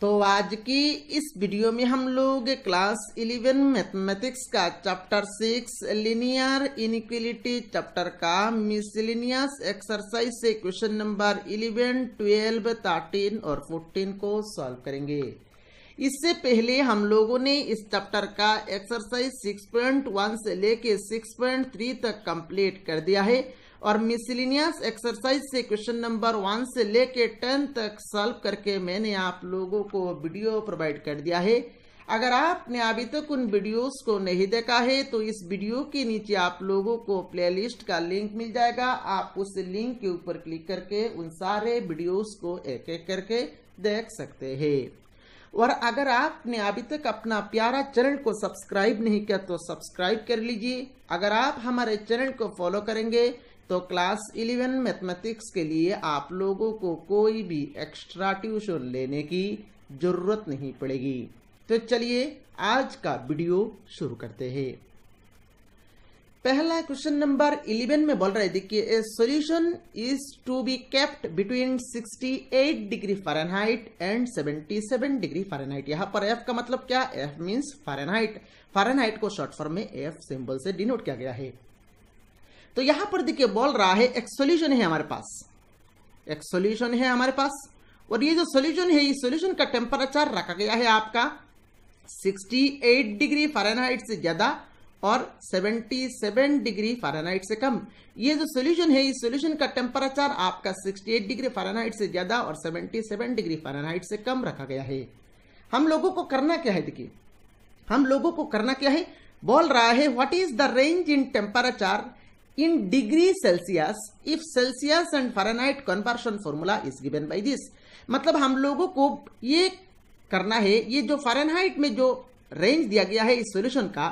तो आज की इस वीडियो में हम लोग क्लास 11 मैथमेटिक्स का चैप्टर 6 लीनियर इनइक्वालिटी चैप्टर का मिसलेनियस एक्सरसाइज से क्वेश्चन नंबर 11, 12, 13 और 14 को सॉल्व करेंगे। इससे पहले हम लोगों ने इस चैप्टर का एक्सरसाइज 6.1 से लेके 6.3 तक कंप्लीट कर दिया है और मिसलेनियस एक्सरसाइज से क्वेश्चन नंबर 1 से लेके 10 तक सॉल्व करके मैंने आप लोगों को वीडियो प्रोवाइड कर दिया है। अगर आपने अभी तक उन वीडियोस को नहीं देखा है तो इस वीडियो के नीचे आप लोगों को प्लेलिस्ट का लिंक मिल जाएगा। आप उस लिंक के ऊपर क्लिक करके उन सारे वीडियोस को एक एक करके देख सकते हैं। और अगर आपने अभी तक अपना प्यारा चैनल को सब्सक्राइब नहीं किया तो सब्सक्राइब कर लीजिए। अगर आप हमारे चैनल को फॉलो करेंगे तो क्लास 11 मैथमेटिक्स के लिए आप लोगों को कोई भी एक्स्ट्रा ट्यूशन लेने की जरूरत नहीं पड़ेगी। तो चलिए आज का वीडियो शुरू करते हैं। पहला क्वेश्चन नंबर 11 में बोल रहे देखिए, a solution is to be kept between 68 degree Fahrenheit and 77 degree Fahrenheit. यहाँ पर एफ का मतलब क्या? F means Fahrenheit. फ़ारेनहाइट को शॉर्ट फॉर्म में एफ सिंबल से डिनोट किया गया है। तो यहां पर देखिए बोल रहा है एक सॉल्यूशन है हमारे पास, एक सॉल्यूशन है हमारे पास और ये जो सॉल्यूशन है इस सॉल्यूशन का टेम्परेचर रखा गया है आपका 68 डिग्री फ़ारेनहाइट से ज्यादा और 77 डिग्री फ़ारेनहाइट से कम। ये जो सॉल्यूशन है इस सॉल्यूशन का टेम्परेचर आपका 68 डिग्री फ़ारेनहाइट से ज्यादा और 77 डिग्री फ़ारेनहाइट से कम रखा गया है। हम लोगों को करना क्या है? देखिए हम लोगों को करना क्या है, बोल रहा है what is the range in temperature in degree Celsius if Celsius and Fahrenheit conversion formula is given by this। मतलब हम लोगों को ये करना है, ये जो फ़ारेनहाइट में जो रेंज दिया गया है इस सॉल्यूशन का,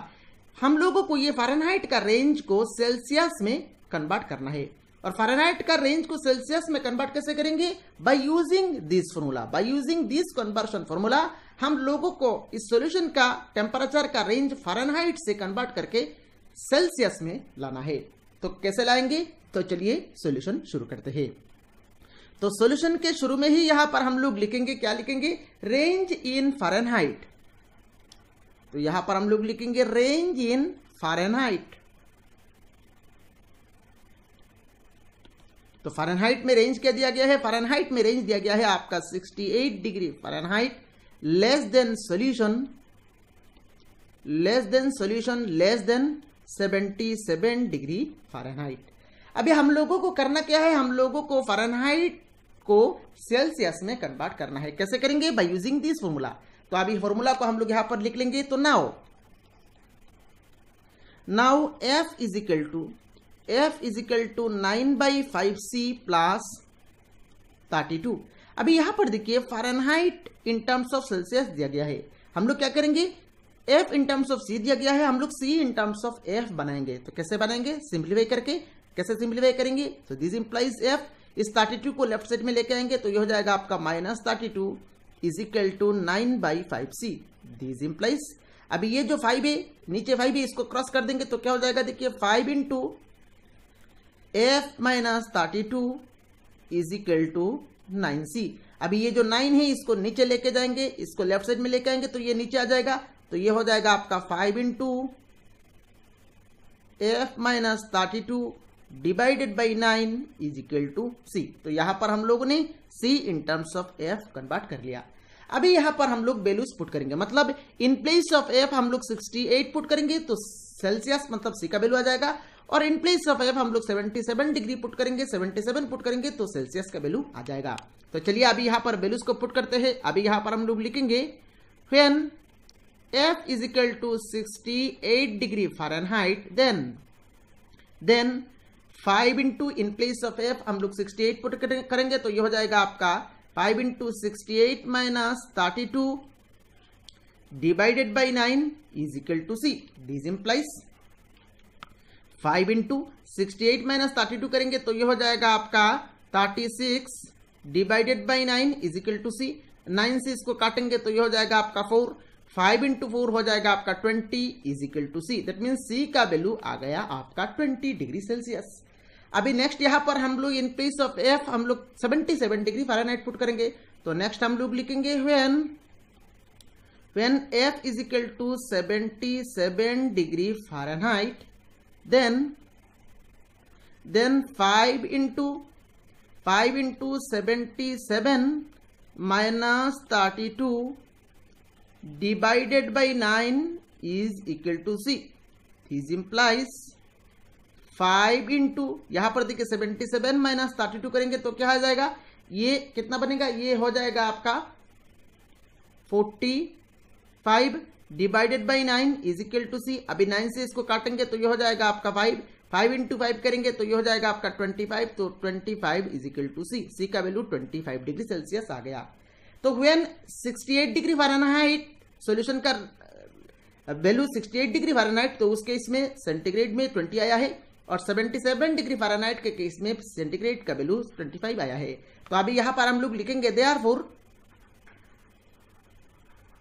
हम लोगों को ये फ़ारेनहाइट का रेंज को सेल्सियस में कन्वर्ट करना है। और फ़ारेनहाइट का रेंज को सेल्सियस में कन्वर्ट कैसे करेंगे? By using this formula, by using this conversion formula हम लोगों को इस सॉल्यूशन का टेम्परेचर का रेंज फ़ारेनहाइट से कन्वर्ट करके सेल्सियस में लाना है। तो कैसे लाएंगे? तो चलिए सॉल्यूशन शुरू करते हैं। तो सॉल्यूशन के शुरू में ही यहां पर हम लोग लिखेंगे, क्या लिखेंगे? रेंज इन फ़ारेनहाइट। तो यहां पर हम लोग लिखेंगे रेंज इन फ़ारेनहाइट। तो फ़ारेनहाइट में रेंज क्या दिया गया है? फ़ारेनहाइट में रेंज दिया गया है आपका 68 degree Fahrenheit less than solution, less than solution less than 77 degree Fahrenheit. अभी हम लोगों को करना क्या है? हम लोगों को फ़ारेनहाइट को सेल्सियस में कन्वर्ट करना है। कैसे करेंगे? By using this formula. तो अभी फॉर्मूला को हम लोग यहां पर लिख लेंगे। तो now F is equal to 9/5c plus 32। अभी यहां पर देखिए Fahrenheit in terms of Celsius दिया गया है। हम लोग क्या करेंगे? F in terms of C दिया गया है, हम लोग C in terms of F बनाएंगे। तो कैसे बनाएंगे? सिंप्लीफाई करके। कैसे सिंप्लीफाई करेंगे? तो दिस इंप्लाइज एफ, इस 32 को लेफ्ट साइड में लेके आएंगे तो ये हो जाएगा आपका -32 is equal to 9/5c। This implies, अभी ये जो 5 है नीचे 5 है इसको क्रॉस कर देंगे तो क्या हो जाएगा? देखिए 5 into F -32 is equal to 9c। अभी ये जो 9 है इसको नीचे लेके जाएंगे, इसको लेफ्ट साइड में लेके आएंगे तो ये नीचे आ जाएगा। तो ये हो जाएगा आपका 5 into F -32 divided by 9 is equal to C. तो यहां पर हम लोगों ने C in terms of F convert कर लिया। अभी यहां पर हम लोग वैल्यूज पुट करेंगे, मतलब इन प्लेस ऑफ एफ हम लोग 68 पुट करेंगे तो सेल्सियस मतलब सी का वैल्यू आ जाएगा। और इन प्लेस ऑफ एफ हम लोग 77 डिग्री पुट करेंगे, 77 पुट करेंगे तो सेल्सियस का वैल्यू आ जाएगा। तो चलिए अभी यहां पर वैल्यूज को पुट करते हैं। अभी यहां पर हम लोग लिखेंगे when F is equal to 68 degree Fahrenheit, then 5 into in place of F हम लोग 68 पुट करेंगे तो ये हो जाएगा आपका 5 into 68 minus 32 divided by 9 is equal to C. This implies 5 into 68 minus 32 करेंगे तो ये हो जाएगा आपका 36 divided by 9 is equal to C। 9 से इसको काटेंगे तो ये हो जाएगा आपका 4। 5 इंटू 4 हो जाएगा आपका 20 is equal to C. That means C का वैल्यू आ गया आपका 20 डिग्री सेल्सियस। अभी नेक्स्ट यहां पर हम लोग इन प्लेस ऑफ एफ हम लोग 77 डिग्री फ़ारेनहाइट पुट करेंगे तो नेक्स्ट हम लोग लिखेंगे when F is equal to 77 degree Fahrenheit, then 5 into 77 minus 32 divided by 9 is equal to C. This implies 5 into, यहां पर देखिए 77 माइनस 32 करेंगे तो क्या आ जाएगा, ये कितना बनेगा, ये हो जाएगा आपका 45 divided by 9 is equal to C. अभी 9 से इसको काटेंगे तो ये हो जाएगा आपका 5 इंटू 5 करेंगे तो ये हो जाएगा आपका 25. तो 25 इज इक्वल टू सी. सी का वैल्यू 25 डिग्री सेल्सियस आ गया. तो व्हेन 68 डिग्री फ़ारेनहाइट सॉल्यूशन का वैल्यू 68 डिग्री फ़ारेनहाइट, तो उस केस में सेंटीग्रेड में 20 आया है, और 77 डिग्री फ़ारेनहाइट के केस में सेंटीग्रेड का वैल्यू 25 आया है. तो अभी यहां पर हम लोग लिखेंगे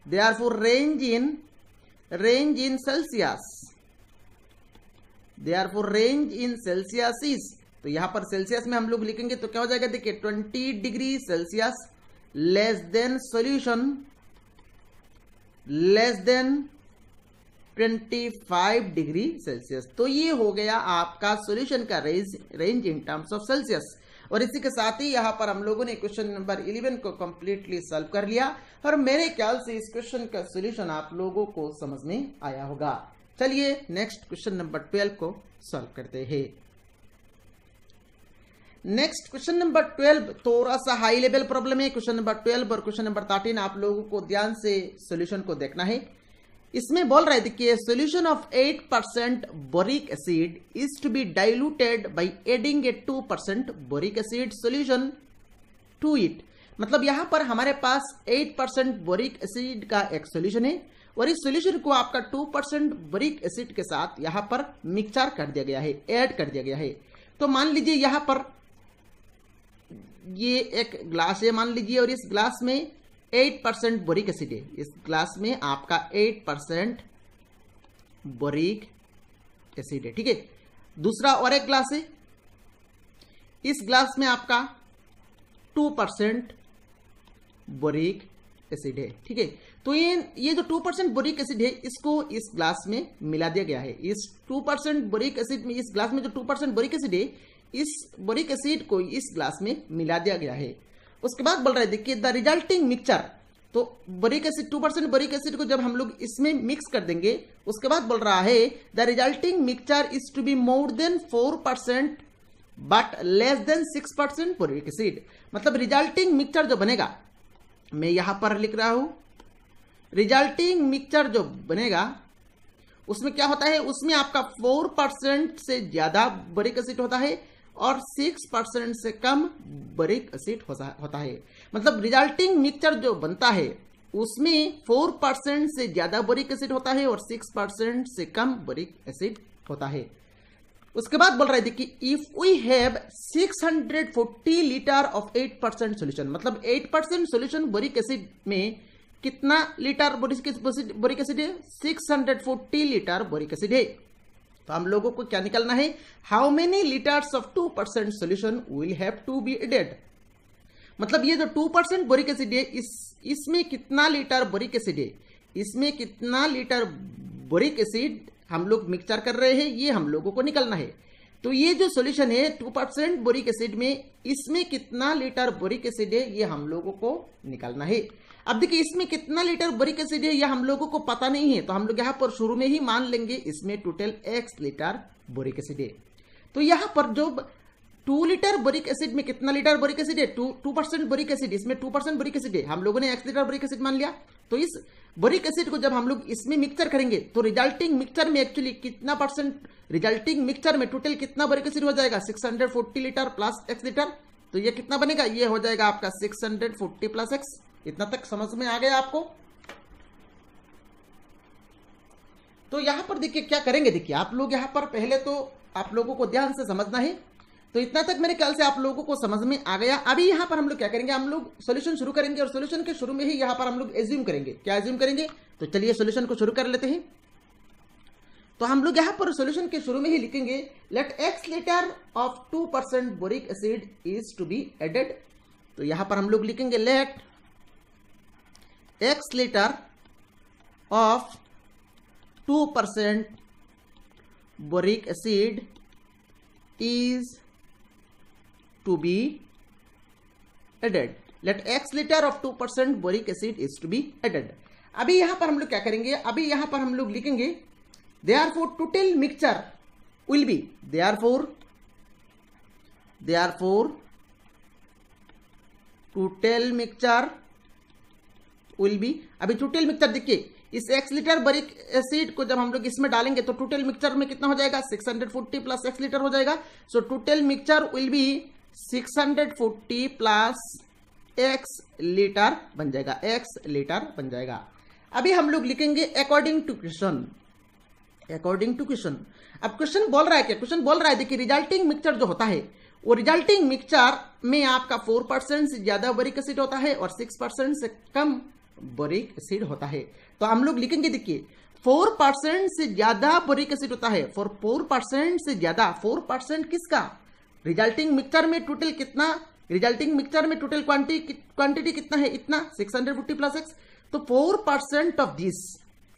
therefore range in Celsius. Therefore range in Celsius is, तो यहां पर सेल्सियस में हम लोग लिखेंगे तो क्या हो जाएगा, देखिए 20 degree Celsius less than solution less than 25 degree Celsius. तो ये हो गया आपका सॉल्यूशन का range in terms of Celsius. और इसी के साथ ही यहां पर हम लोगों ने क्वेश्चन नंबर 11 को कंप्लीटली सॉल्व कर लिया, और मेरे ख्याल से इस क्वेश्चन का सॉल्यूशन आप लोगों को समझ में आया होगा. चलिए नेक्स्ट क्वेश्चन नंबर 12 को सॉल्व करते हैं. नेक्स्ट क्वेश्चन नंबर 12 थोड़ा सा हाई लेवल प्रॉब्लम है. क्वेश्चन नंबर 12 और क्वेश्चन नंबर 13 आप लोगों को ध्यान से सॉल्यूशन को देखना है. इसमें बोल रहे थे कि solution of 8% boric acid is to be diluted by adding a 2% boric acid solution to it. मतलब यहां पर हमारे पास 8% बोरिक एसिड का एक सोल्यूशन है, और इस सोल्यूशन को आपका 2% बोरिक एसिड के साथ यहां पर मिक्सचर कर दिया गया है, ऐड कर दिया गया है. तो मान लीजिए यहां पर ये एक ग्लास है मान लीजिए, और इस ग्लास में 8% बोरिक एसिड है. इस ग्लास में आपका 8% बोरिक एसिड है, ठीक है. दूसरा और एक ग्लास है, इस ग्लास में आपका 2% बोरिक एसिड है, ठीक है. तो ये जो 2% बोरिक एसिड है इसको इस ग्लास में मिला दिया गया है. इस 2% बोरिक एसिड में, इस ग्लास में जो 2% बोरिक एसिड है, इस बोरिक एसिड को इस ग्लास में मिला दिया गया है. उसके बाद बोल रहे थे कि द रिजल्टिंग मिक्सचर, तो बोरिक एसिड 2% बोरिक एसिड को जब हम लोग इसमें मिक्स कर देंगे, उसके बाद बोल रहा है the resulting mixture is to be more than 4% but less than 6% boric acid. मतलब रिजल्टिंग मिक्सचर जो बनेगा, मैं यहां पर लिख रहा हूं, रिजल्टिंग मिक्सचर जो बनेगा उसमें क्या होता है, उसमें आपका 4% से ज्यादा बोरिक एसिड होता है और 6% से कम बोरिक एसिड होता है. मतलब रिजल्टिंग मिक्सचर जो बनता है उसमें 4% से ज्यादा बोरिक एसिड होता है और 6% से कम बोरिक एसिड होता है. उसके बाद बोल रहे थे कि if we have 640 litre of 8% solution, मतलब 8% सॉल्यूशन बोरिक एसिड में कितना लीटर बोरिक एसिड है, 640 लीटर बोरिक एसिड है. तो हम लोगों को क्या निकालना है, how many litres of 2% solution will have to be added. मतलब ये जो 2% बोरिक एसिड है, इसमें कितना लीटर बोरिक एसिड है, इसमें कितना लीटर बोरिक एसिड हम लोग मिक्सचर कर रहे हैं, ये हम लोगों को निकालना है. तो ये जो सॉल्यूशन है 2% बोरिक एसिड में, इसमें कितना लीटर बोरिक एसिड है, ये हम लोगों को निकालना है. अब देखिए इसमें कितना लीटर बोरिक एसिड है यह हम लोगों को पता नहीं है, तो हम लोग यहां पर शुरू में ही मान लेंगे इसमें total x litre boric acid है. तो यहां पर जो 2 लीटर बोरिक एसिड में कितना लीटर बोरिक एसिड है, 2% बोरिक एसिड, इसमें 2% बोरिक एसिड है, हम लोगों ने x लीटर बोरिक एसिड मान लिया. तो इस बोरिक एसिड को जब हम लोग इसमें मिक्सचर करेंगे तो रिजल्टिंग मिक्सचर में एक्चुअली कितना परसेंट, रिजल्टिंग मिक्सचर में टोटल कितना बोरिक एसिड हो जाएगा, 640 लीटर प्लस x लीटर. तो ये कितना बनेगा, ये हो जाएगा आपका 640 प्लस x. इतना तक समझ में आ गया आपको. तो यहां पर देखिए क्या करेंगे, देखिए आप लोग यहां पर पहले तो आप लोगों को ध्यान से समझना है. तो इतना तक मेरे ख्याल से आप लोगों को समझ में आ गया. अभी यहां पर हम लोग क्या करेंगे, हम लोग सॉल्यूशन शुरू करेंगे, और सॉल्यूशन के शुरू में ही यहां पर हम लोग एज्यूम करेंगे. क्या एज्यूम करेंगे, तो चलिए सॉल्यूशन को शुरू कर लेते हैं. तो हम लोग यहां पर सॉल्यूशन के शुरू में ही लिखेंगे let x litre of 2% boric acid is to be added. तो यहां पर हम लोग लिखेंगे let x liter of 2% boric acid is to be added. Let x liter of 2% boric acid is to be added. अभी यहां पर हम लोग क्या करेंगे, अभी यहां पर हम लोग लिखेंगे therefore total mixture will be, therefore total mixture will be, अभी टोटल मिक्सचर देखिए, इस x लीटर बरिक एसिड को जब हम लोग इसमें डालेंगे तो टोटल मिक्सचर में कितना हो जाएगा, 640 प्लस x लीटर हो जाएगा. So total mixture will be 640 plus x litre बन जाएगा, x लीटर बन जाएगा. अभी हम लोग लिखेंगे according to question, according to question. अब क्वेश्चन बोल रहा है क्या, क्वेश्चन बोल रहा है देखिए रिजल्टिंग मिक्सचर जो होता है वो रिजल्टिंग मिक्सचर में आपका 4% से ज्यादा बोरिक एसिड होता है और 6% से कम बोरिक एसिड होता है. तो हम लोग लिखेंगे देखिए 4% से ज्यादा बोरिक एसिड होता है, 4% से ज्यादा, 4% किसका, रिजल्टिंग मिक्सचर में टोटल कितना, रिजल्टिंग मिक्सचर में टोटल क्वांटिटी कितना है, इतना 640 प्लस एक्स. तो 4% ऑफ दिस,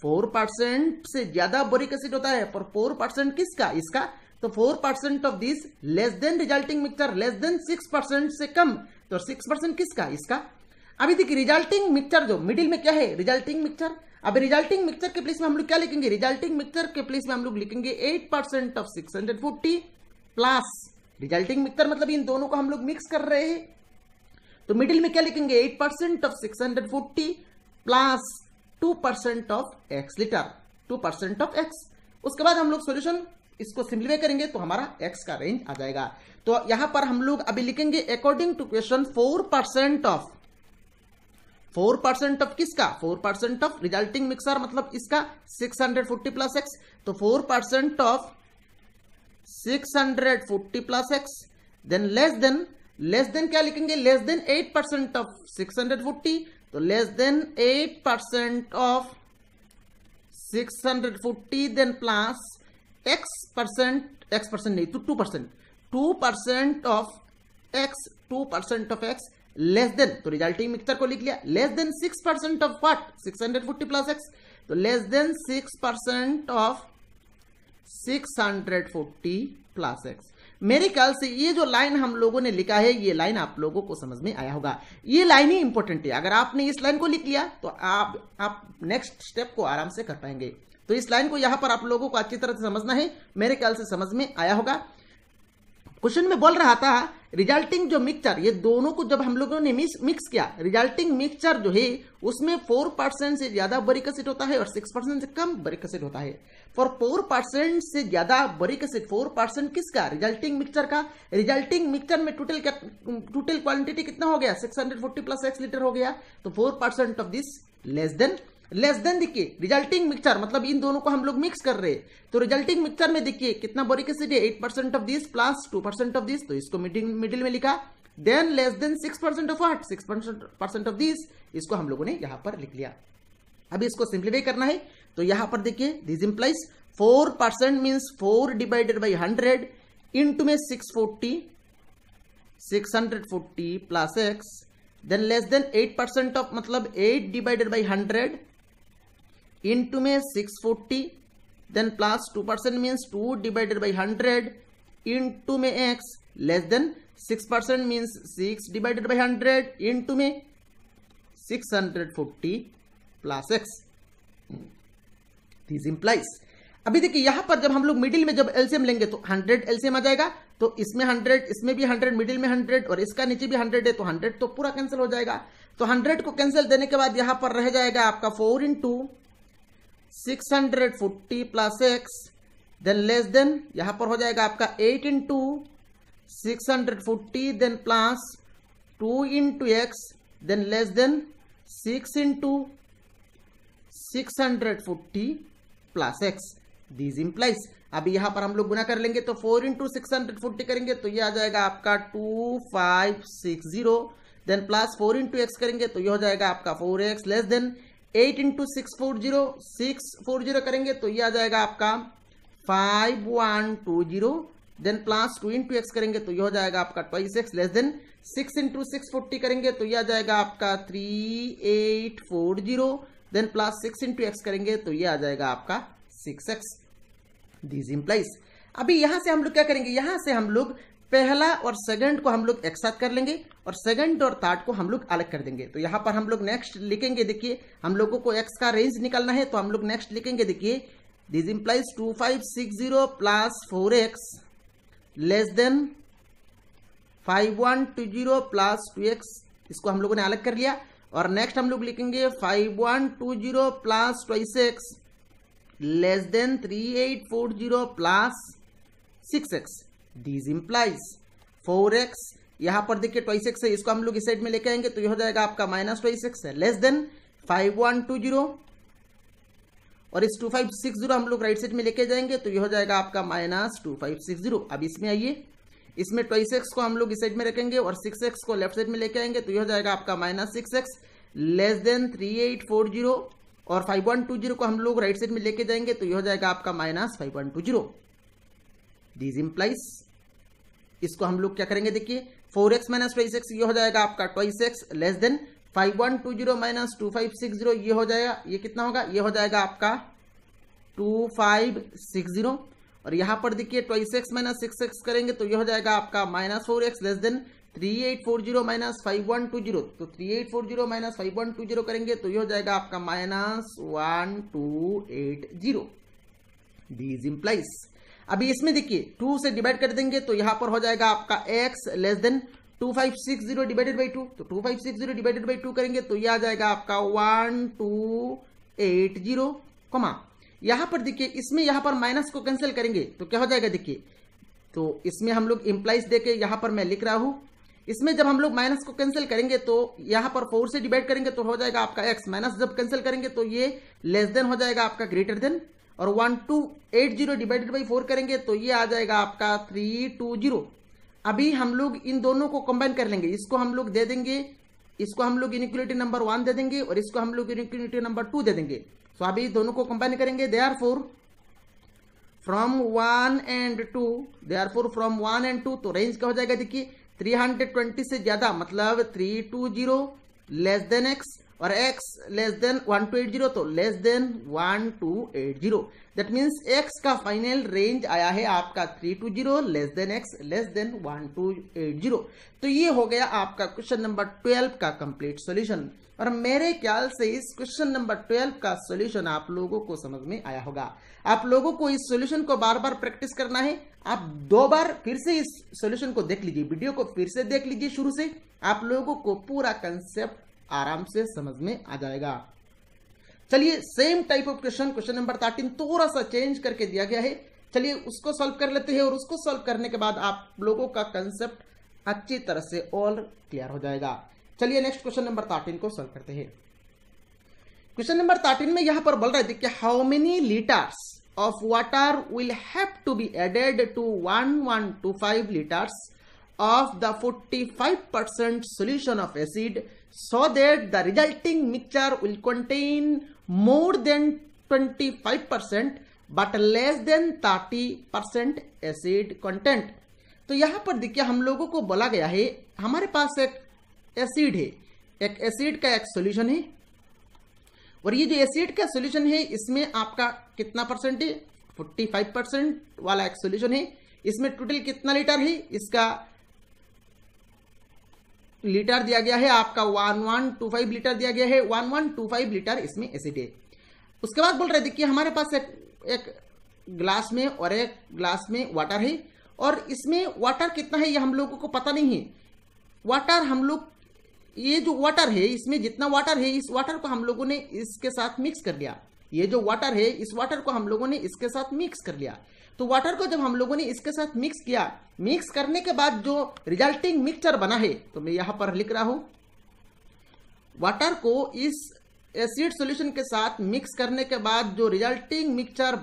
4% से ज्यादा बोरिक एसिड होता है, पर 4% किसका, इसका. तो 4% of this less than resulting mixture, less than 6% से कम, तो 6% किसका, इसका. अभी देखिए रिजल्टिंग मिक्सचर जो मिडिल में क्या है, रिजल्टिंग मिक्सचर. अब रिजल्टिंग मिक्सचर के प्लेस में हम लोग क्या लिखेंगे, रिजल्टिंग मिक्सचर के प्लेस में हम लोग लिखेंगे 8% ऑफ 640 प्लस रिजल्टिंग मिक्सचर, मतलब इन दोनों को हम लोग मिक्स कर रहे हैं. तो मिडिल में क्या लिखेंगे 8% of 640 plus 2% of x litre, 2% of x. उसके बाद हम लोग सॉल्यूशन इसको सिंप्लीफाई करेंगे तो हमारा एक्स का रेंज आ जाएगा. तो यहां पर हम लोग अभी लिखेंगे according to question 4% of, 4% of किसका, 4% ऑफ रिजल्टिंग मिक्सर मतलब इसका 640 प्लस एक्स. तो 4% of 640 plus x, then less than क्या लिखेंगे, लेस देन 8% ऑफ 640. तो less than 8% of 640 then plus x% नहीं तो 2% of x, 2% of x less than, तो रिजल्टिंग मिक्सचर को लिख लिया, less than 6% of what, 640 plus X. तो less than 6% of 640 plus X. मेरे ख्याल से ये जो लाइन हम लोगों ने लिखा है ये लाइन आप लोगों को समझ में आया होगा. ये लाइन ही इंपॉर्टेंट है, अगर आपने इस लाइन को लिख लिया तो आप नेक्स्ट स्टेप को आराम से कर पाएंगे. तो इस लाइन को यहां पर आप लोगों को अच्छी तरह से समझना है, मेरे ख्याल से समझ में आया होगा. क्वेश्चन में बोल रहा था रिजल्टिंग जो मिक्सचर, ये दोनों को जब हम लोगों ने मिक्स किया, रिजल्टिंग मिक्सचर जो है उसमें 4% से ज्यादा बोरिक एसिड होता है और 6% से कम बोरिक एसिड होता है. फॉर 4% से ज्यादा बोरिक एसिड, 4% किसका, रिजल्टिंग मिक्सचर का. रिजल्टिंग मिक्सचर में टोटल क्वांटिटी कितना हो गया, 640 प्लस एक्स लीटर हो गया. तो 4% ऑफ दिस लेस देन देखिए रिजल्टिंग मिक्सचर मतलब इन दोनों को हम लोग मिक्स कर रहे हैं. तो रिजल्टिंग मिक्सचर में देखिए कितना बोरिक एसिड है, 8% of this plus 2% of this, तो इसको मिडिल में लिखा. Then less than 6% of what, 6% of this, इसको हम लोगों ने यहां पर लिख लिया. अभी इसको सिंप्लीफाई करना है तो यहां पर देखिए this implies 4% means 4 divided by 100 into में 640 plus x, then less than 8% of मतलब 8 डिवाइडेड बाई 100 इनटू में 640, then plus 2% means 2 divided by 100 into में x, less than 6% means 6 divided by 100 into में 640 प्लस x. दिस इंप्लाइज, अभी देखिए यहां पर जब हम लोग मिडिल में जब एलसीएम लेंगे तो 100 एलसीएम आ जाएगा. तो इसमें 100, इसमें भी 100, मिडिल में 100 और इसका नीचे भी 100 है, तो 100 तो पूरा कैंसिल हो जाएगा. तो 100 को कैंसिल देने के बाद यहां पर रह जाएगा आपका 4 into 640 plus x, then less than यहां पर हो जाएगा आपका 8 into 640 then plus 2 into x, then less than 6 into 640 plus x. This implies, अभी यहां पर हम लोग गुना कर लेंगे तो 4 इंटू 640 करेंगे तो ये आ जाएगा आपका 2560, देन प्लस 4 इंटू एक्स करेंगे तो ये हो जाएगा आपका 4x, लेस देन 8 इंटू 640 करेंगे तो ये आ जाएगा आपका 5120, देन प्लस 2 इंटू एक्स करेंगे तो ये हो जाएगा आपका 2x लेस देन 6 इंटू 640 करेंगे तो ये आ जाएगा आपका 3840, देन प्लस 6 इंटू एक्स करेंगे तो ये आ जाएगा आपका 6x। दिस इंप्लाइज अभी यहां से हम लोग क्या करेंगे, यहां से हम लोग पहला और सेकंड को हम लोग एक साथ कर लेंगे और सेकंड और थर्ड को हम लोग अलग कर देंगे। तो यहां पर हम लोग नेक्स्ट लिखेंगे, देखिए हम लोगों को x का रेंज निकालना है तो हम लोग नेक्स्ट लिखेंगे, देखिए this implies 2560 plus 4x less than 5120 plus 2x, इसको हम लोगों ने अलग कर लिया। और नेक्स्ट हम लोग लिखेंगे 5120 plus 2x less than 3840 plus 6x। This implies 4x, यहां पर देखिए 2x है, इसको हम लोग इस साइड में लेके आएंगे तो ये हो जाएगा आपका माइनस 2x लेस देन 5120 और इस 2560 हम लोग राइट साइड में लेके जाएंगे तो ये हो जाएगा आपका माइनस 2560। अब इसमें आइए, इसमें 2x को हम लोग इस साइड में रखेंगे और 6x को लेफ्ट साइड में लेके आएंगे तो ये हो जाएगा आपका माइनस 6x लेस देन 3840 और 5120 को हम लोग राइट साइड में लेके जाएंगे तो ये हो जाएगा आपका माइनस 5120। दिस इंप्लाइज इसको हम लोग क्या करेंगे, देखिए 4x माइनस 2x ये हो जाएगा आपका 2x लेस देन 5120 माइनस 2560 ये हो जाएगा, ये कितना होगा, ये हो जाएगा आपका 2560 और यहां पर देखिए 2x माइनस 6x करेंगे तो ये हो जाएगा आपका minus 4x less than 3840 minus 5120, तो 3840 माइनस 5120 करेंगे तो ये हो जाएगा आपका माइनस 1280। दिस इंप्लाइज अभी इसमें देखिए 2 से डिवाइड कर देंगे तो यहां पर हो जाएगा आपका x less then 2560 divided by 2, तो 2560 डिवाइडेड बाई 2 करेंगे तो यह आ जाएगा आपका 1280, कमा यहां पर देखिए इसमें यहां पर माइनस को कैंसिल करेंगे तो क्या हो जाएगा, देखिए तो इसमें हम लोग इंप्लाइज देके यहां पर मैं लिख रहा हूं, इसमें जब हम लोग माइनस को कैंसिल करेंगे तो यहां पर 4 से डिवाइड करेंगे तो हो जाएगा आपका x, माइनस जब कैंसिल करेंगे तो ये लेस देन हो जाएगा आपका ग्रेटर देन, और 1280 डिवाइडेड बाई 4 करेंगे तो ये आ जाएगा आपका 320। अभी हम लोग इन दोनों को कंबाइन कर लेंगे, इसको हम लोग दे देंगे, इसको हम लोग इनइक्वालिटी नंबर 1 दे देंगे और इसको हम लोग इनइक्वालिटी नंबर 2 दे देंगे। तो अभी दोनों को कंबाइन करेंगे, therefore from 1 and 2, therefore from 1 and 2, तो रेंज क्या हो जाएगा, देखिए 320 से ज्यादा मतलब 320 लेस देन x और x लेस देन 1280 तो less then 1280, that means x का फाइनल रेंज आया है आपका 320 less than x less then 1280। तो ये हो गया आपका क्वेश्चन नंबर 12 का कंप्लीट सॉल्यूशन। और मेरे ख्याल से इस क्वेश्चन नंबर 12 का सॉल्यूशन आप लोगों को समझ में आया होगा। आप लोगों को इस सॉल्यूशन को बार बार प्रैक्टिस करना है, आप 2 बार फिर से इस सॉल्यूशन को देख लीजिए, वीडियो को फिर से देख लीजिए शुरू से, आप लोगों को पूरा कंसेप्ट आराम से समझ में आ जाएगा। चलिए same type of question number 13 थोड़ा सा चेंज करके दिया गया है, चलिए उसको सॉल्व कर लेते हैं और उसको सॉल्व करने के बाद आप लोगों का कंसेप्ट अच्छी तरह से और क्लियर हो जाएगा। चलिए नेक्स्ट क्वेश्चन नंबर 13 को सॉल्व करते हैं। क्वेश्चन नंबर 13 में यहां पर बोल रहा है, देखिए how many litres of water will have to be added to 1125 litres of the 45% solution of acid so that the resulting mixture will contain more than 25% but less than 30% acid content। तो यहां पर देखिए हम लोगों को बोला गया है, हमारे पास एक एसिड है, एक एसिड का एक सॉल्यूशन है और ये जो एसिड का सॉल्यूशन है इसमें आपका कितना परसेंट है, 45% वाला एक सॉल्यूशन है। इसमें टोटल कितना लीटर है, इसका लीटर दिया गया है आपका 1125 लीटर दिया गया है, 1125 लीटर इसमें एसिड है। उसके बाद बोल रहे देखिए हमारे पास एक ग्लास में और एक ग्लास में वाटर है और इसमें वाटर कितना है ये हम लोगों को पता नहीं है। वाटर हम लोग, ये जो वाटर है इसमें जितना वाटर है इस वाटर को हम लोगों ने इसके साथ मिक्स कर लिया, ये जो वाटर है इस वाटर को हम लोगों ने इसके साथ मिक्स कर लिया। तो वाटर को जब हम लोगों ने इसके साथ मिक्स किया, मिक्स करने के बाद जो रिजल्टिंग मिक्सचर बना है, तो मैं यहां पर लिख रहा हूं, वाटर को इस एसिड सॉल्यूशन के साथ मिक्स करने के बाद जो रिजल्टिंग मिक्सचर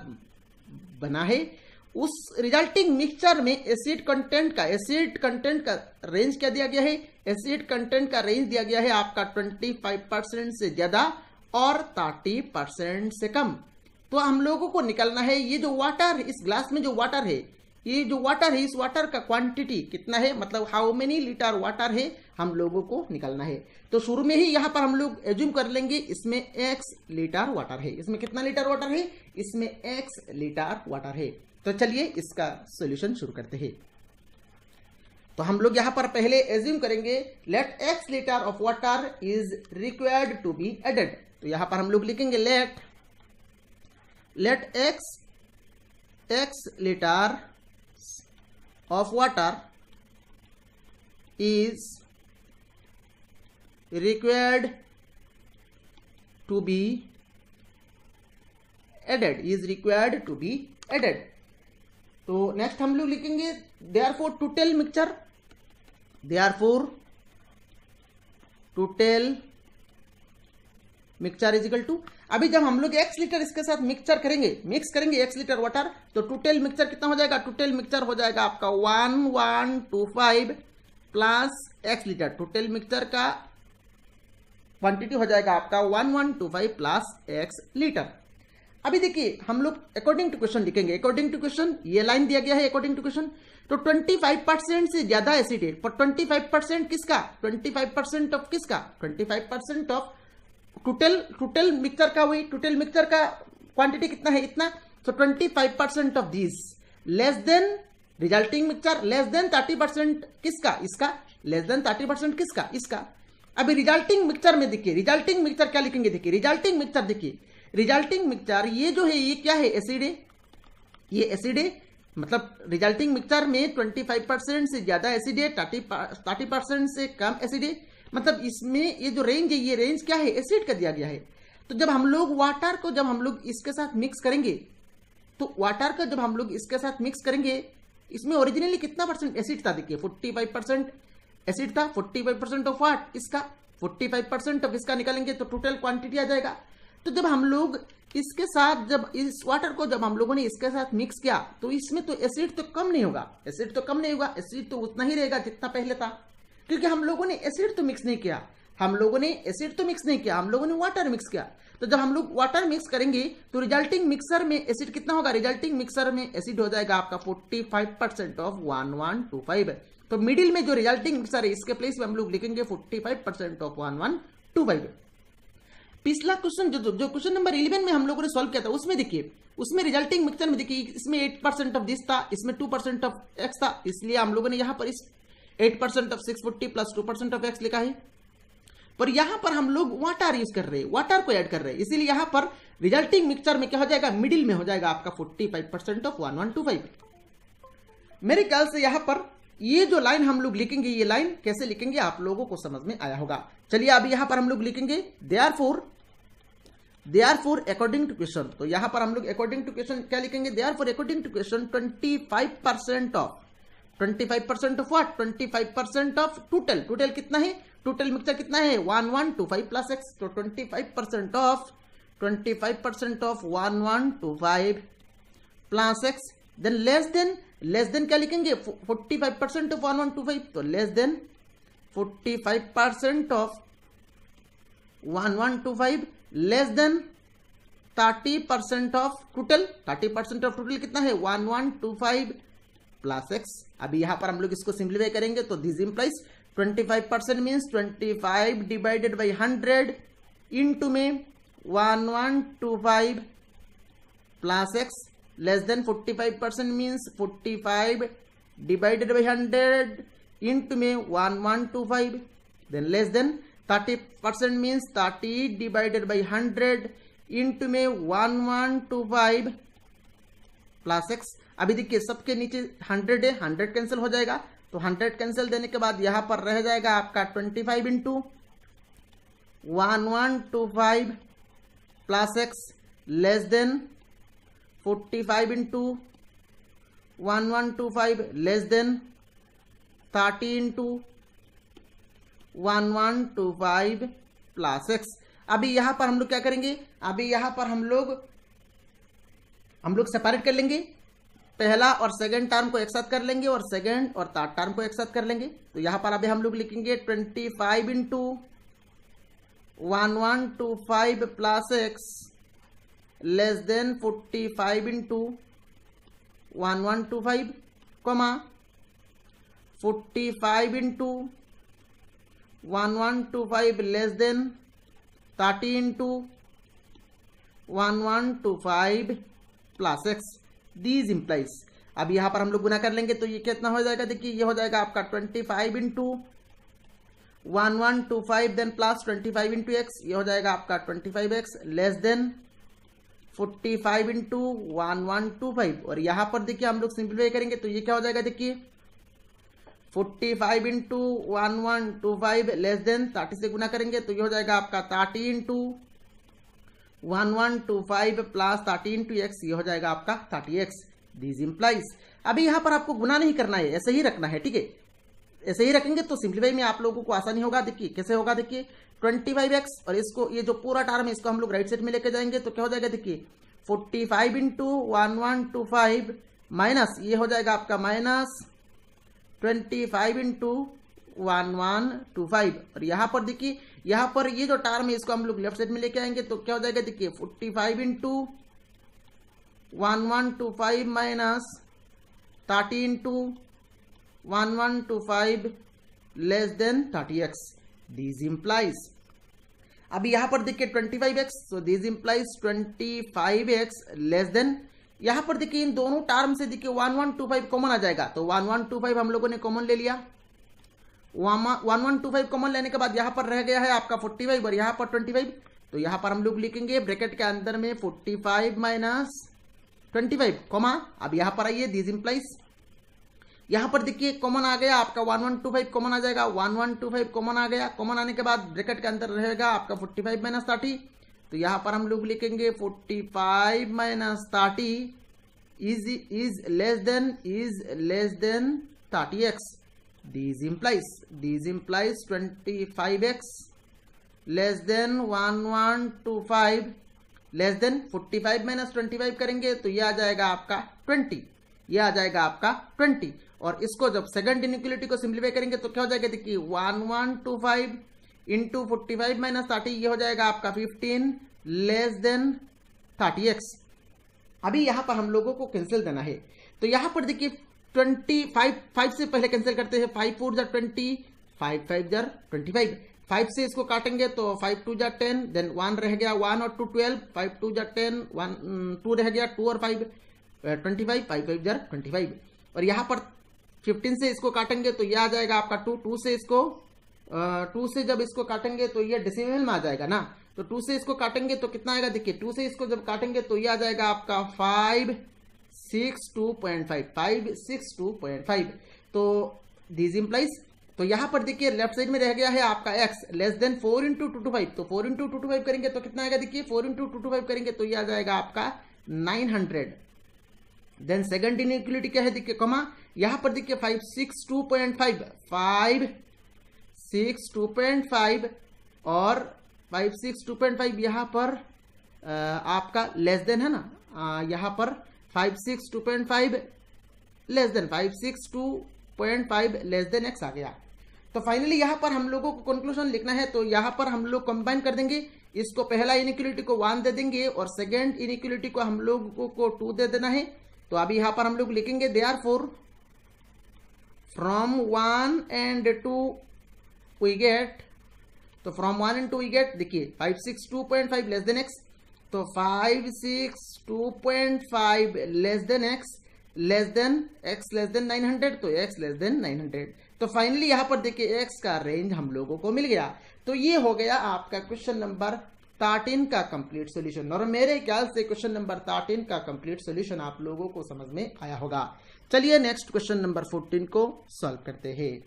बना है, उस रिजल्टिंग मिक्सचर में एसिड कंटेंट का रेंज क्या दिया गया है, एसिड कंटेंट का रेंज दिया गया है आपका 25% से ज्यादा और 30% से कम। तो हम लोगों को निकालना है ये जो वाटर, इस ग्लास में जो वाटर है ये जो वाटर है, इस वाटर का क्वांटिटी कितना है, मतलब हाउ मेनी लीटर वाटर है, हम लोगों को निकालना है। तो शुरू में ही यहाँ पर हम लोग एज्यूम कर लेंगे इसमें x लीटर वाटर है। इसमें कितना लीटर वाटर है, इसमें x लीटर वाटर है। तो चलिए इसका सॉल्यूशन शुरू करते हैं। तो हम लोग यहाँ पर पहले एज्यूम करेंगे let x litre of water is required to be added. तो यहाँ पर हम लोग लिखेंगे let x litre of water is required to be added, is required to be added। तो नेक्स्ट हम लोग लिखेंगे therefore total mixture, therefore total mixture is equal to, अभी जब हम लोग x लीटर इसके साथ मिक्सचर करेंगे, मिक्स करेंगे x लीटर वाटर, तो टोटल मिक्सचर कितना हो जाएगा, टोटल मिक्सचर हो जाएगा आपका 1125 plus x litre. Total mixture का क्वांटिटी हो जाएगा आपका 1125 प्लस x लीटर। अभी देखिए हम लोग अकॉर्डिंग टू क्वेश्चन लिखेंगे। अकॉर्डिंग टू क्वेश्चन ये लाइन दिया गया है अकॉर्डिंग टू क्वेश्चन। तो 25% से ज्यादा एसिड है, पर 25% किसका, 25% ऑफ किसका, 25% ऑफ टोटल मिक्सचर का, वही टोटल मिक्सचर का क्वांटिटी कितना है, इतना। सो 25% of this less than resulting mixture, less than 30% किसका, इसका, लेस देन 30% किसका, इसका। अभी रिजल्टिंग मिक्सचर में देखिए, रिजल्टिंग मिक्सचर क्या लिखेंगे, देखिए रिजल्टिंग मिक्सचर, देखिए रिजल्टिंग मिक्सचर ये जो है ये क्या है, एसिड है, ये एसिड है। मतलब रिजल्टिंग मिक्सचर में 25% से ज्यादा एसिड है, 30% से कम एसिड है। मतलब इसमें ये जो रेंज है, ये रेंज क्या है, एसिड का दिया गया है। तो जब हम लोग वाटर को जब हम लोग इसके साथ मिक्स करेंगे, तो वाटर का जब हम लोग इसके साथ मिक्स करेंगे, इसमें ओरिजिनली कितना परसेंट एसिड था, देखिए 45% एसिड था। 45% ऑफ व्हाट, इसका 45% ऑफ इसका निकालेंगे तो टोटल क्वांटिटी आ जाएगा। तो जब हम लोग इसके साथ, जब इस वाटर को जब हम लोगों ने इसके साथ मिक्स किया, तो इसमें तो एसिड तो कम नहीं होगा, एसिड तो कम नहीं होगा, एसिड तो उतना ही रहेगा जितना पहले था, क्योंकि हम लोगों ने एसिड तो मिक्स नहीं किया, हम लोगों ने एसिड तो मिक्स नहीं किया, हम लोगों ने वाटर मिक्स किया। तो जब हम लोग वाटर मिक्स करेंगे तो रिजल्टिंग मिक्सर में एसिड कितना होगा, रिजल्टिंग मिक्सर में एसिड हो जाएगा आपका 45% ऑफ 1125। तो मिडिल में जो रिजल्टिंग मिक्सर है इसके प्लेस में हम लोग लिखेंगे 45% ऑफ 1125। पिछला क्वेश्चन जो क्वेश्चन नंबर 11 में हम लोगों ने सॉल्व किया था, उसमें देखिए, उसमें रिजल्टिंग मिक्सचर में देखिए इसमें 8% ऑफ दिस था, इसमें 2% ऑफ एक्स था, इसलिए हम लोगों ने यहां पर इस 8% ऑफ 640 प्लस 2% ऑफ एक्स लिखा है। पर यहां पर हम लोग वाटर यूज कर रहे हैं, वाटर को ऐड कर रहे हैं, इसीलिए यहां पर रिजल्टिंग मिक्सचर में क्या हो जाएगा, मिडिल में हो जाएगा आपका 45% ऑफ 1125। मेरे ख्याल से यहां पर ये जो लाइन हम लोग लिखेंगे, ये लाइन कैसे लिखेंगे आप लोगों को समझ में आया होगा। चलिए अभी यहां पर हम लोग लिखेंगे देयरफॉर अकॉर्डिंग टू क्वेश्चन। तो यहां पर हम लोग अकॉर्डिंग टू क्वेश्चन क्या लिखेंगे, therefore according to question 25% of what, 25% of total कितना है, टोटल मिक्सचर कितना है 1125 प्लस एक्स। तो 25% of 1125 plus x, then less than क्या लिखेंगे 45% ऑफ 1125। तो less then 45% of 1125 less than 30% of total. 30% of total कितना है 1125 प्लस एक्स। अभी यहां पर हम लोग इसको सिंप्लीफाई करेंगे तो this implies 25% means 25 divided by 100 into में 1125 plus x less than 45% means 45 divided by 100 into में 1125, then less then 30% means 30 divided by 100 into में 1125 प्लस एक्स। अभी देखिए सबके नीचे 100 है, 100 कैंसिल हो जाएगा, तो 100 कैंसिल देने के बाद यहां पर रह जाएगा आपका 25 into 1125 plus x less than 45 into 1125 less than 30 into 1125 plus x. अभी यहां पर हम लोग क्या करेंगे, अभी यहां पर हम लोग सेपरेट कर लेंगे, पहला और सेकंड टर्म को एक साथ कर लेंगे और सेकंड और थर्ड टर्म को एक साथ कर लेंगे। तो यहां पर अभी हम लोग लिखेंगे 25 into 1125 plus x less than 45 into 1125 comma 45 into 1125 less than 30 into 1125 plus x these implies. अब यहां पर हम लोग गुना कर लेंगे तो ये कितना हो जाएगा, देखिए ये हो जाएगा आपका 25 into 1125 then plus 25 into x, ये हो जाएगा आपका 25x लेस देन 45 इंटू 1125। और यहां पर देखिए हम लोग सिंप्लीफाई करेंगे तो ये क्या हो जाएगा, देखिए 45 इंटू 1125 लेस देन 30 से गुना करेंगे तो ये हो जाएगा आपका 30 इंटू 1125 प्लस 30 इंटू एक्स, ये हो जाएगा आपका 30x दिस इम्प्लाइज। अभी यहां पर आपको गुना नहीं करना है, ऐसे ही रखना है, ठीक है। ऐसे ही रखेंगे तो सिंप्लीफाई में आप लोगों को आसानी होगा। देखिए कैसे होगा, देखिए 25x और इसको ये जो पूरा टर्म है इसको हम लोग राइट साइड में लेके जाएंगे तो क्या हो जाएगा, देखिए 45 इंटू 1125 माइनस ये हो जाएगा आपका माइनस 25 इंटू 1125। और यहां पर देखिए यहां पर ये जो टर्म है इसको हम लोग लेफ्ट साइड में लेके आएंगे तो क्या हो जाएगा, देखिए 45 into 1125 minus 30 into 1125 less than 30x this implies. अभी यहां पर देखिए 25x so this implies 25x less than, यहां पर देखिए इन दोनों टर्म से देखिए 1125 कॉमन आ जाएगा तो 1125 हम लोगों ने कॉमन ले लिया। 1125 कॉमन लेने के बाद यहां पर रह गया है आपका 45 और यहां पर 25, तो यहां पर हम लोग लिखेंगे ब्रैकेट के अंदर में 45 माइनस 25 कॉमा। अब यहां पर आइए दिस इम्प्लाइज, यहां पर देखिए कॉमन आ गया आपका 1125 कॉमन आ जाएगा, 1125 कॉमन आ गया। कॉमन आने के बाद ब्रैकेट के अंदर रहेगा आपका 45 माइनस 30, तो यहां पर हम लोग लिखेंगे 45 minus 30 is less than 30x this implies 25x less than 1125 less than 45 minus 25 करेंगे तो ये आ जाएगा आपका 20, ये आ जाएगा आपका 20। और इसको जब सेकंड इनइक्वालिटी को सिंप्लीफाई करेंगे तो क्या हो जाएगा, देखिए 1125 इंटू 45 माइनस 30 ये हो जाएगा आपका 15 लेस देन 30x। अभी यहां पर हम लोगों को कैंसिल देना है तो यहां पर देखिए 5 से पहले कैंसिल करते हैं, 5 4 जा 20, 5 5 जा 25, 5 से इसको काटेंगे तो 5 2 जा 10 देन 1 रह गया 1 और 2 12, 5 2 जा 10 1 2 रह गया 2 और 5 25, 5 5 जा 25। और यहां पर 15 से इसको काटेंगे तो यह आ जाएगा आपका 2 से इसको 2 से जब इसको काटेंगे तो ये डेसिमल में आ जाएगा ना, तो 2 से इसको काटेंगे तो कितना आएगा, देखिए 2 से इसको जब काटेंगे तो ये आ जाएगा आपका 562.5 तो दिस इम्प्लाइज। तो यहां पर देखिए लेफ्ट साइड में रह गया है आपका x लेस देन 4 इंटू 225, तो 4 इंटू 225 करेंगे तो कितना आएगा, देखिए 4 इंटू 225 करेंगे तो ये आ जाएगा आपका 900। देन सेकंड इनइक्वालिटी क्या है, देखिए कॉमा यहां पर देखिए 562.5 और 562.5 यहां पर आपका लेस देन है ना, यहां पर 562.5 less then 562.5 less than x आ गया। तो फाइनली यहां पर हम लोगों को कंक्लूजन लिखना है तो यहां पर हम लोग कंबाइन कर देंगे, इसको पहला इनइक्वालिटी को 1 दे देंगे और सेकंड इनइक्वालिटी को हम लोगों को 2 दे देना है। तो अभी यहां पर हम लोग लिखेंगे therefore from 1 and 2 we get, तो फ्रॉम 1 and 2 वी गेट देखिए 562.5 लेस देन x, तो 562.5 less than x less than 900, तो x लेस देन 900। तो फाइनली यहां पर देखिए x का रेंज हम लोगों को मिल गया। तो ये हो गया आपका क्वेश्चन नंबर 13 का कंप्लीट सॉल्यूशन। और मेरे ख्याल से क्वेश्चन नंबर 13 का कंप्लीट सॉल्यूशन आप लोगों को समझ में आया होगा। चलिए नेक्स्ट क्वेश्चन नंबर 14 को सॉल्व करते हैं।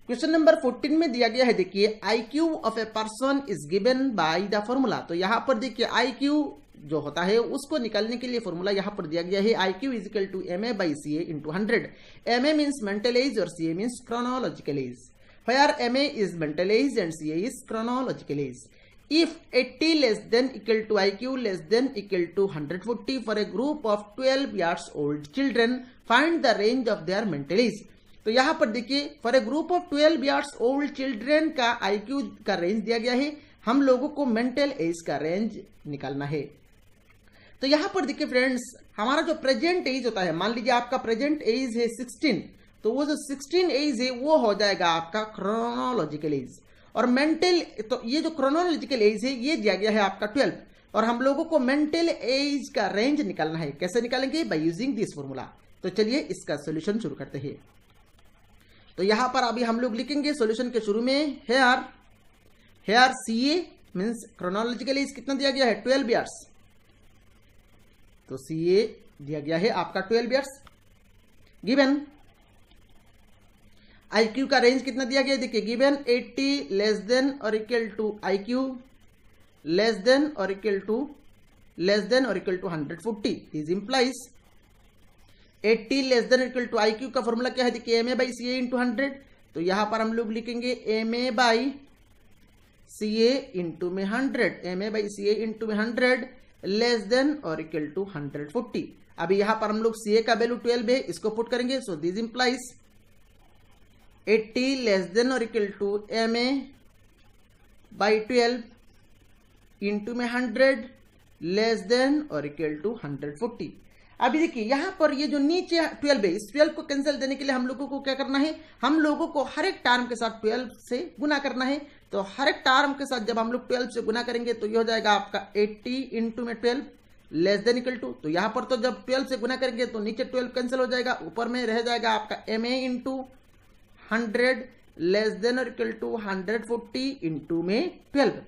क्वेश्चन नंबर 14 में दिया गया है, देखिए IQ of a person is given by the formula. तो यहां पर देखिए IQ जो होता है उसको निकालने के लिए फॉर्मूला यहां पर दिया गया है, IQ is equal to MA by CA into 100। MA means mental age और CA means chronological age, where MA is mental age and CA is chronological age। If 80 less than equal to IQ less than equal to 140 for a group of 12 years old children, find the range of their mental age। तो यहां पर देखिए for a group of 12 years old children का IQ का range दिया गया है, हम लोगों को मेंटल एज का रेंज निकालना है। तो यहां पर देखिए फ्रेंड्स, हमारा जो प्रेजेंट एज होता है, मान लीजिए आपका प्रेजेंट एज है 16, तो वो जो 16 एज है वो हो जाएगा आपका क्रोनोलॉजिकल एज। और मेंटल, तो ये जो क्रोनोलॉजिकल एज है ये दिया गया है आपका 12, और हम लोगों को मेंटल एज का रेंज निकालना है। कैसे निकालेंगे? By using this formula. तो चलिए इसका सॉल्यूशन शुरू करते हैं। तो यहां पर अभी हम लोग लिखेंगे सॉल्यूशन के शुरू में, here CA means chronological age कितना दिया गया है? 12 ईयर्स। तो CA दिया गया है आपका 12 ईयर्स। गिवन IQ का रेंज कितना दिया गया है? देखिए गिवन 80 लेस देन और equal to IQ less than और equal to 140। This implies 80 less than equal to IQ का फॉर्मूला क्या है? देखिए MA बाई CA इंटू 100। तो यहां पर हम लोग लिखेंगे MA बाई CA इंटू में 100, MA बाई CA इंटू में 100 लेस देन और इक्वल टू 140। अभी यहां पर हम लोग CA का वैल्यू 12 है, इसको पुट करेंगे। So this implies 80 less than और equal to MA by 12 into में 100 लेस देन और इक्वल टू 140। अभी देखिए यहां पर ये जो नीचे 12 है, इस 12 को कैंसिल देने के लिए हम लोगों को क्या करना है? हम लोगों को हर एक टर्म के साथ 12 से गुना करना है। तो हर एक टर्म के साथ जब हम लोग 12 से गुना करेंगे तो ये हो जाएगा आपका 80 इंटू में 12 लेस देन इक्वल टू, तो यहां पर तो जब 12 से गुना करेंगे तो नीचे 12 कैंसिल हो जाएगा, ऊपर में रह जाएगा आपका MA इंटू 100 लेस देन और इक्वल टू 140 इंटू में 12।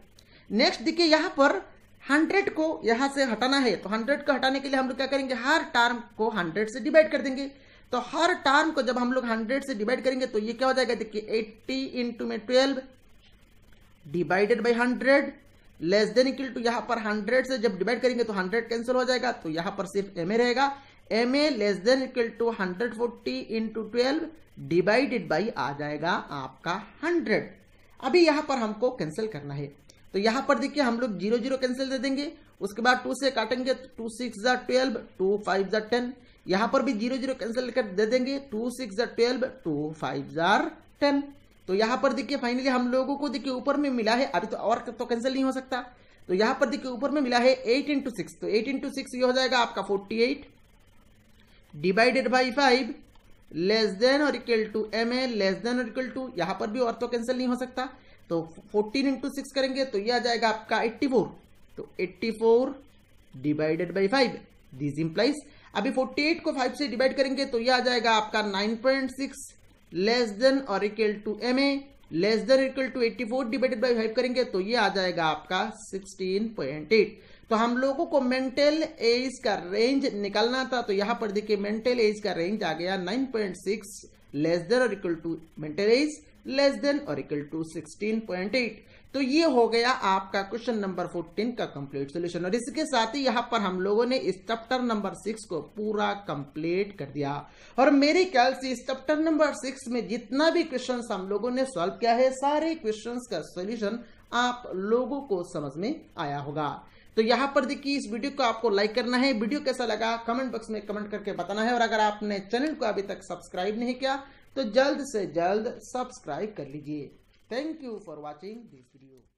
नेक्स्ट देखिए यहां पर 100 को यहां से हटाना है, तो 100 को हटाने के लिए हम लोग क्या करेंगे? हर टर्म को 100 से डिवाइड कर देंगे। तो हर टर्म को जब हम लोग 100 से डिवाइड करेंगे तो ये क्या हो जाएगा? देखिए 80 इंटू में 12 divided by 100 less than equal to, यहां पर 100 से जब डिवाइड करेंगे तो 100 कैंसिल हो जाएगा, तो यहां पर सिर्फ MA रहेगा। MA less than equal to 140 into 12 divided by आ जाएगा आपका 100। अभी यहां पर हमको कैंसिल करना है, तो यहां पर देखिए हम लोग 0 0 कैंसिल दे देंगे, उसके बाद 2 से काटेंगे, 2 6 जा 12, 2 5 जा 10। यहां पर भी 0 0 कैंसिल कर दे देंगे, 2 6 जा 12, 2 5 जा 10। तो यहां पर देखिए फाइनली हम लोगों को देखिए ऊपर में मिला है, अभी तो और तो कैंसिल नहीं हो सकता, तो यहां पर देखिए ऊपर में मिला है 8 इंटू 6। तो 8 इंटू 6 ये हो जाएगा आपका 48 डिवाइडेड बाई 5 लेस देन और equal to MA less than और इक्वल टू, यहां पर भी और तो कैंसिल नहीं हो सकता, तो 14 इंटू 6 करेंगे तो ये आ जाएगा आपका 84। तो 84 डिवाइडेड बाई 5, दिस इंप्लाइज अभी 48 को 5 से डिवाइड करेंगे तो ये आ जाएगा आपका 9.6 लेस देन और equal to MA less than equal to 84 divided by 5 करेंगे तो ये आ जाएगा आपका 16.8। तो हम लोगों को मेंटल एज का रेंज निकालना था, तो यहां पर देखिए मेंटल एज का रेंज आ गया 9.6 लेस देन और equal to mental age less than और इक्वल टू 16.8। तो ये हो गया आपका क्वेश्चन नंबर 14 का कंप्लीट सॉल्यूशन। और इसके साथ ही यहां पर हम लोगों ने इस चैप्टर नंबर 6 को पूरा कंप्लीट कर दिया। और मेरे ख्याल से इस चैप्टर नंबर 6 में जितना भी क्वेश्चंस हम लोगों ने सॉल्व किया है, सारे क्वेश्चंस का सॉल्यूशन आप लोगों को समझ में आया होगा। तो यहां पर देखिए इस वीडियो को आपको लाइक करना है, वीडियो कैसा लगा कमेंट बॉक्स में कमेंट करके बताना है, और अगर आपने चैनल को अभी तक सब्सक्राइब नहीं किया तो जल्द से जल्द सब्सक्राइब कर लीजिए। Thank you for watching this video.